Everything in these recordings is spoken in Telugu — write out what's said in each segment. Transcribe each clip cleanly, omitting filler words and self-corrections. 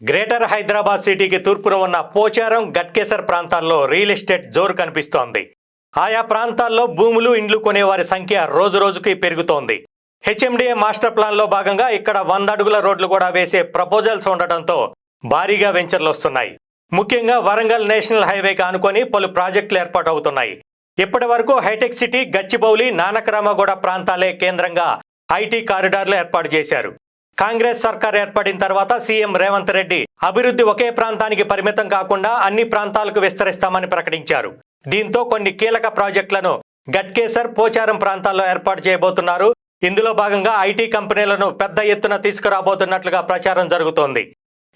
గ్రేటర్ హైదరాబాద్ సిటీకి తూర్పున ఉన్న పోచారం, గట్కేసర్ ప్రాంతాల్లో రియల్ ఎస్టేట్ జోరు కనిపిస్తోంది. ఆయా ప్రాంతాల్లో భూములు, ఇండ్లు కొనేవారి సంఖ్య రోజురోజుకి పెరుగుతోంది. హెచ్ఎండిఏ మాస్టర్ ప్లాన్లో భాగంగా ఇక్కడ 100 అడుగుల రోడ్లు కూడా వేసే ప్రపోజల్స్ ఉండటంతో భారీగా వెంచర్లు వస్తున్నాయి. ముఖ్యంగా వరంగల్ నేషనల్ హైవేకి ఆనుకొని పలు ప్రాజెక్టులు ఏర్పాటు అవుతున్నాయి. ఇప్పటి వరకు హైటెక్ సిటీ, గచ్చిబౌలి, నానక్రామగూడ ప్రాంతాలే కేంద్రంగా ఐటీ కారిడార్లు ఏర్పాటు చేశారు. కాంగ్రెస్ సర్కార్ ఏర్పడిన తర్వాత సీఎం రేవంత్ రెడ్డి అభివృద్ధి ఒకే ప్రాంతానికి పరిమితం కాకుండా అన్ని ప్రాంతాలకు విస్తరిస్తామని ప్రకటించారు. దీంతో కొన్ని కీలక ప్రాజెక్టులను గట్కేసర్, పోచారం ప్రాంతాల్లో ఏర్పాటు చేయబోతున్నారు. ఇందులో భాగంగా ఐటీ కంపెనీలను పెద్ద ఎత్తున తీసుకురాబోతున్నట్లుగా ప్రచారం జరుగుతోంది.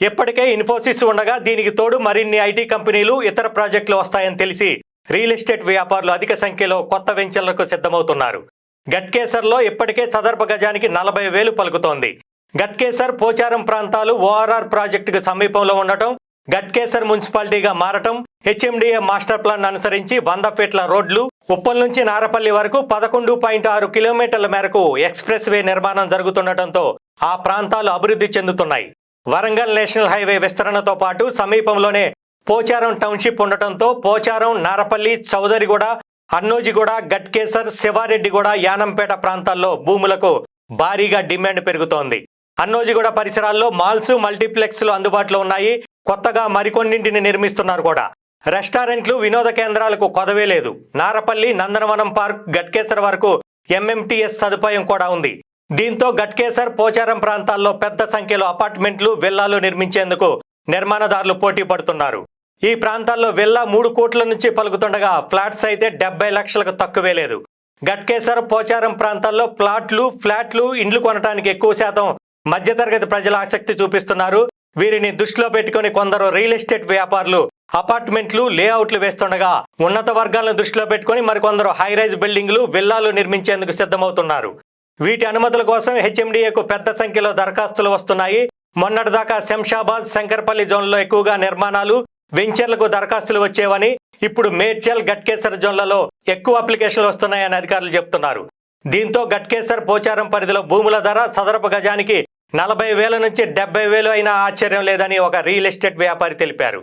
ఇప్పటికే ఇన్ఫోసిస్ ఉండగా దీనికి తోడు మరిన్ని ఐటీ కంపెనీలు, ఇతర ప్రాజెక్టులు వస్తాయని తెలిసి రియల్ ఎస్టేట్ వ్యాపారులు అధిక సంఖ్యలో కొత్త వెంచర్లకు సిద్ధమవుతున్నారు. గట్కేసర్లో ఇప్పటికే చదరపు గజానికి 40,000 పలుకుతోంది. గట్కేసర్, పోచారం ప్రాంతాలు ఓఆర్ఆర్ ప్రాజెక్టుకు సమీపంలో ఉండటం, గట్కేసర్ మున్సిపాలిటీగా మారటం, హెచ్ఎండిఏ మాస్టర్ ప్లాన్ అనుసరించి 100 ఫీట్ల రోడ్లు, ఉప్పల్ నుంచి నారపల్లి వరకు 11.6 కిలోమీటర్ల మేరకు ఎక్స్ప్రెస్ వే నిర్మాణం జరుగుతుండటంతో ఆ ప్రాంతాలు అభివృద్ధి చెందుతున్నాయి. వరంగల్ నేషనల్ హైవే విస్తరణతో పాటు సమీపంలోనే పోచారం టౌన్షిప్ ఉండటంతో పోచారం, నారపల్లి, చౌదరిగూడ, అన్నోజిగూడ, గట్కేసర్, శివారెడ్డిగూడ, యానంపేట ప్రాంతాల్లో భూములకు భారీగా డిమాండ్ పెరుగుతోంది. అన్నోజిగూడ పరిసరాల్లో మాల్స్, మల్టీప్లెక్స్లు అందుబాటులో ఉన్నాయి. కొత్తగా మరికొన్నింటిని నిర్మిస్తున్నారు కూడా. రెస్టారెంట్లు, వినోద కేంద్రాలకు కొదవే లేదు. నారపల్లి, నందనవనం పార్క్, గట్కేసర్ వరకు ఎంఎంటీఎస్ సదుపాయం కూడా ఉంది. దీంతో గట్కేసర్, పోచారం ప్రాంతాల్లో పెద్ద సంఖ్యలో అపార్ట్మెంట్లు, విల్లాలు నిర్మించేందుకు నిర్మాణదారులు పోటీ పడుతున్నారు. ఈ ప్రాంతాల్లో విల్లా 3 కోట్ల నుంచి పలుకుతుండగా ఫ్లాట్స్ అయితే 70 లక్షలకు తక్కువే లేదు. గట్కేసర్, పోచారం ప్రాంతాల్లో ఫ్లాట్లు, ఇండ్లు కొనడానికి ఎక్కువ శాతం మధ్యతరగతి ప్రజల ఆసక్తి చూపిస్తున్నారు. వీరిని దృష్టిలో పెట్టుకుని కొందరు రియల్ ఎస్టేట్ వ్యాపారులు అపార్ట్మెంట్లు, లేఅవుట్లు వేస్తుండగా ఉన్నత వర్గాలను దృష్టిలో పెట్టుకుని మరికొందరు హైరైజ్ బిల్డింగ్లు, విల్లాలు నిర్మించేందుకు సిద్ధమవుతున్నారు. వీటి అనుమతుల కోసం హెచ్ఎండిఏకు పెద్ద సంఖ్యలో దరఖాస్తులు వస్తున్నాయి. మొన్నటిదాకా శంషాబాద్, శంకర్పల్లి జోన్లలో ఎక్కువగా నిర్మాణాలు, వెంచర్లకు దరఖాస్తులు వచ్చేవని, ఇప్పుడు మేడ్చల్, గట్కేసర్ జోన్లలో ఎక్కువ అప్లికేషన్లు వస్తున్నాయని అధికారులు చెబుతున్నారు. దీంతో గట్కేసర్, పోచారం పరిధిలో భూముల ధర చదరపు గజానికి 40,000 నుంచి 70,000 అయినా ఆశ్చర్యం లేదని ఒక రియల్ ఎస్టేట్ వ్యాపారి తెలిపారు.